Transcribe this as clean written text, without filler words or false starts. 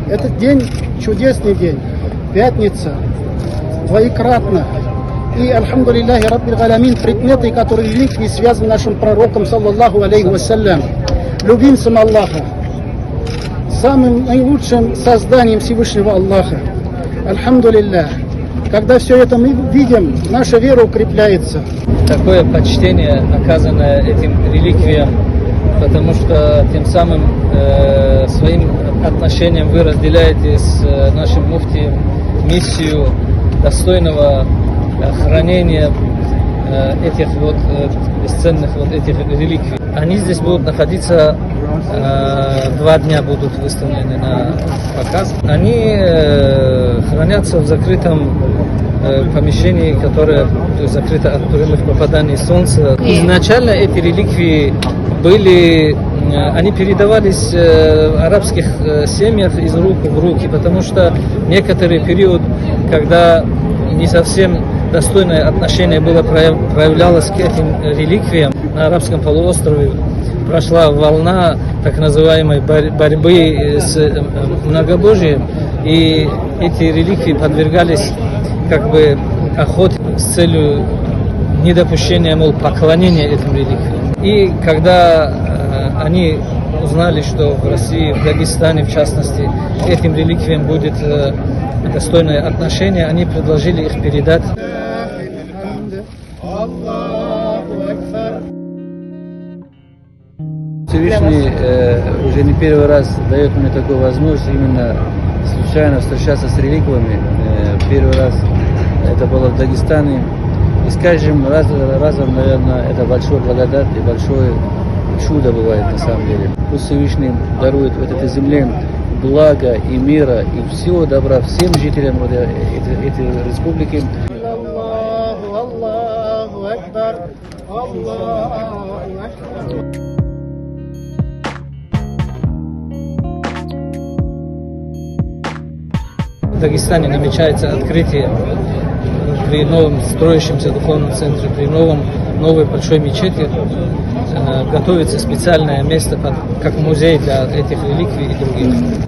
Этот день чудесный день, пятница, двоекратно. И, альхамдулиллахи раббил алямин, предметы, которые реликвии связаны с нашим пророком, саллаллаху алейхи вассалям, любимцем Аллаха, самым наилучшим созданием Всевышнего Аллаха. Альхамдулиллах. Когда все это мы видим, наша вера укрепляется. Такое почтение, оказанное этим реликвиям, потому что тем самым своим отношением вы разделяете с нашим муфтием миссию достойного хранения этих вот бесценных вот этих реликвий. Они здесь будут находиться 2 дня, будут выставлены на показ. Они хранятся в закрытом помещении, которое, то есть, закрыто от прямых попаданий солнца. Изначально эти реликвии они передавались в арабских семьях из рук в руки, потому что некоторый период, когда не совсем достойное отношение было проявлялось к этим реликвиям, на арабском полуострове прошла волна так называемой борьбы с многобожием, и эти реликвии подвергались как бы охоте с целью недопущения, поклонения этим реликвиям. И когда они узнали, что в России, в Дагестане в частности, этим реликвиям будет достойное отношение, они предложили их передать. Всевышний уже не первый раз дает мне такую возможность именно случайно встречаться с реликвиями. Первый раз это было в Дагестане. И с каждым разом, наверное, это большой благодать и большое чудо бывает на самом деле. Пусть Всевышний дарует в этой земле блага и мира и всего добра всем жителям этой республики. В Дагестане намечается открытие при новом строящемся духовном центре, при новой большой мечети. Готовится специальное место как музей для этих реликвий и других.